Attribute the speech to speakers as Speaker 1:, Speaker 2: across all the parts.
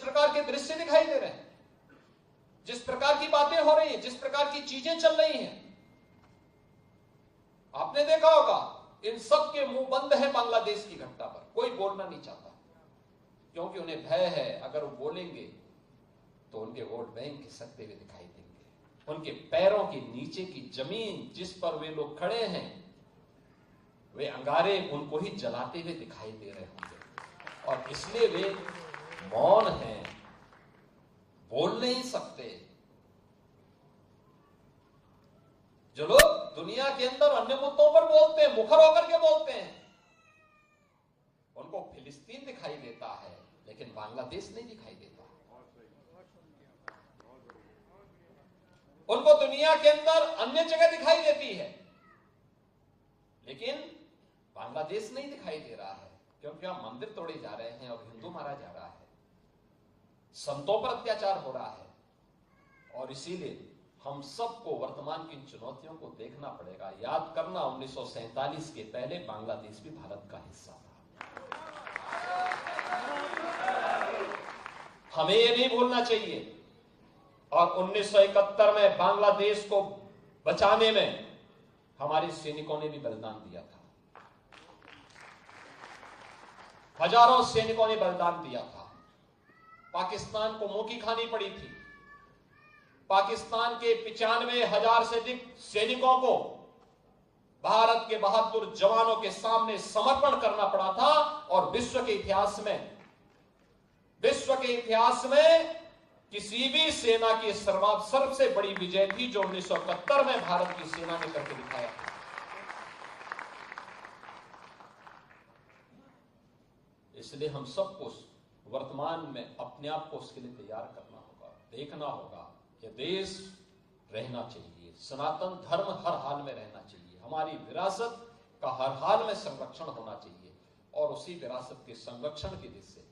Speaker 1: प्रकार के दृश्य दिखाई दे रहे हैं, जिस प्रकार की बातें हो रही हैं, जिस प्रकार की चीजें चल रही हैं, आपने देखा होगा इन सब के मुंह बंद है बांग्लादेश की घटना पर। कोई बोलना नहीं चाहता क्योंकि उन्हें भय है, अगर वो बोलेंगे तो उनके वोट बैंक खिसकते हुए दिखाई देंगे। उनके पैरों के नीचे की जमीन जिस पर वे लोग खड़े हैं, वे अंगारे उनको ही जलाते हुए दिखाई दे रहे होंगे और इसलिए वे मौन हैं, बोल नहीं सकते। जो लोग दुनिया के अंदर अन्य मुद्दों पर बोलते हैं, मुखर होकर के बोलते हैं, उनको फिलिस्तीन दिखाई देता है लेकिन बांग्लादेश नहीं दिखाई देता। उनको दुनिया के अंदर अन्य जगह दिखाई देती है लेकिन बांग्लादेश नहीं दिखाई दे रहा है, क्योंकि वहां मंदिर तोड़े जा रहे हैं और हिंदू मारा जा रहा है, संतों पर अत्याचार हो रहा है। और इसीलिए हम सबको वर्तमान की चुनौतियों को देखना पड़ेगा। याद करना 1947 के पहले बांग्लादेश भी भारत का हिस्सा था। हमें यह नहीं भूलना चाहिए। और 1971 में बांग्लादेश को बचाने में हमारे सैनिकों ने भी बलिदान दिया था। हजारों सैनिकों ने बलिदान दिया था। पाकिस्तान को मुंह की खानी पड़ी थी। पाकिस्तान के 95,000 से अधिक सैनिकों को भारत के बहादुर जवानों के सामने समर्पण करना पड़ा था। और विश्व के इतिहास में किसी भी सेना की सबसे बड़ी विजय थी जो 1971 में भारत की सेना ने करके दिखाया था। इसलिए हम सबको वर्तमान में अपने आप को उसके लिए तैयार करना होगा, देखना होगा कि देश रहना चाहिए, सनातन धर्म हर हाल में रहना चाहिए, हमारी विरासत का हर हाल में संरक्षण होना चाहिए। और उसी विरासत के संरक्षण की दिशा से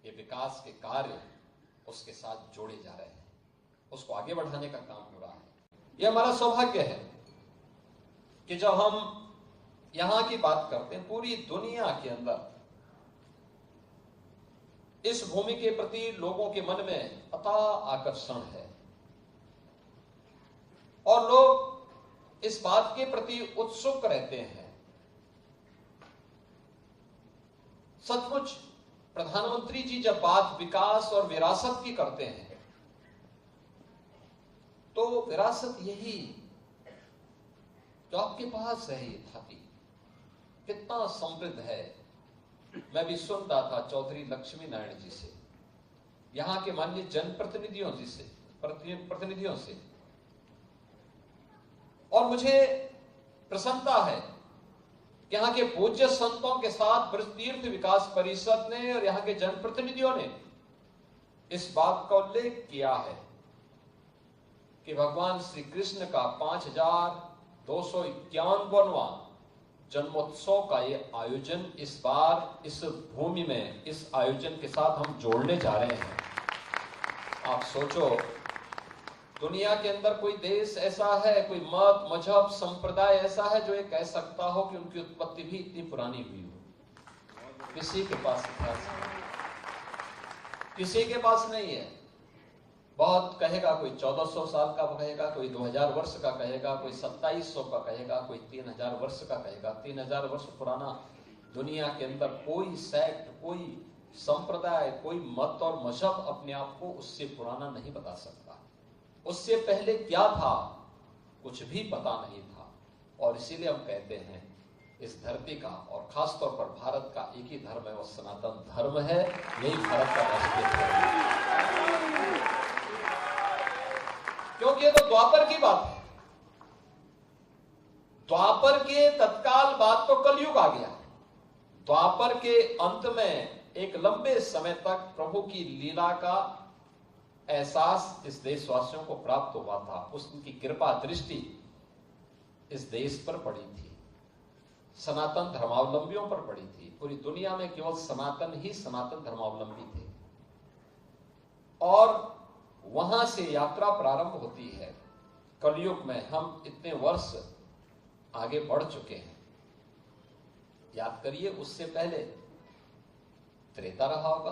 Speaker 1: ये विकास के कार्य उसके साथ जोड़े जा रहे हैं, उसको आगे बढ़ाने का काम हो रहा है। यह हमारा सौभाग्य है कि जब हम यहां की बात करते हैं, पूरी दुनिया के अंदर इस भूमि के प्रति लोगों के मन में अथाह आकर्षण है और लोग इस बात के प्रति उत्सुक रहते हैं। सचमुच प्रधानमंत्री जी जब बात विकास और विरासत की करते हैं तो विरासत यही जो आपके पास है, ये धरती कितना समृद्ध है। मैं भी सुन रहा था चौधरी लक्ष्मी नारायण जी से, यहां के माननीय जनप्रतिनिधियों से, और मुझे प्रसन्नता है कि यहाँ के पूज्य संतों के साथ ब्रज तीर्थ विकास परिषद ने और यहाँ के जनप्रतिनिधियों ने इस बात का उल्लेख किया है कि भगवान श्री कृष्ण का 5251वां जन्मोत्सव का ये आयोजन इस बार इस भूमि में इस आयोजन के साथ हम जोड़ने जा रहे हैं। आप सोचो, दुनिया के अंदर कोई देश ऐसा है, कोई मत मजहब संप्रदाय ऐसा है जो ये कह सकता हो कि उनकी उत्पत्ति भी इतनी पुरानी हुई हो? किसी के पास इतिहास नहीं, किसी के पास नहीं है। बहुत कहेगा, कोई 1400 साल का कहेगा, कोई 2000 वर्ष का कहेगा, कोई 2700 का कहेगा, कोई 3000 वर्ष का कहेगा। 3000 वर्ष पुराना दुनिया के अंदर कोई सेक्ट, कोई संप्रदाय, कोई मत और मजहब अपने आप को उससे पुराना नहीं बता सकता। उससे पहले क्या था कुछ भी पता नहीं था। और इसीलिए हम कहते हैं इस धरती का और खासतौर पर भारत का एक ही धर्म है, वो सनातन धर्म है। यही भारत का राष्ट्रीय धर्म है। क्योंकि ये तो द्वापर की बात है। द्वापर के तत्काल बाद तो कलयुग आ गया। द्वापर के अंत में एक लंबे समय तक प्रभु की लीला का एहसास इस देशवासियों को प्राप्त हुआ था। उसकी कृपा दृष्टि इस देश पर पड़ी थी, सनातन धर्मावलंबियों पर पड़ी थी। पूरी दुनिया में केवल सनातन ही सनातन धर्मावलंबी थे। और वहां से यात्रा प्रारंभ होती है। कलयुग में हम इतने वर्ष आगे बढ़ चुके हैं। याद करिए, उससे पहले त्रेता रहा होगा,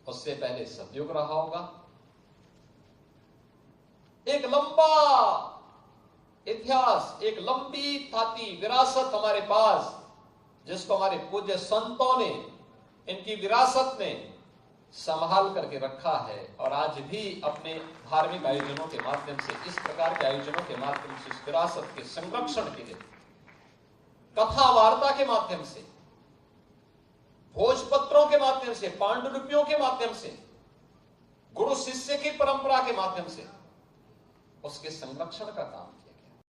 Speaker 1: उससे पहले सतयुग रहा होगा। एक लंबा इतिहास, एक लंबी थाती विरासत हमारे पास, जिसको हमारे पूज्य संतों ने, इनकी विरासत ने संभाल करके रखा है। और आज भी अपने धार्मिक आयोजनों के माध्यम से, इस प्रकार के आयोजनों के माध्यम से, इस विरासत के संरक्षण के लिए, कथा वार्ता के माध्यम से, भोजपत्रों के माध्यम से, पांडुलिपियों के माध्यम से, गुरु शिष्य की परंपरा के माध्यम से उसके संरक्षण का काम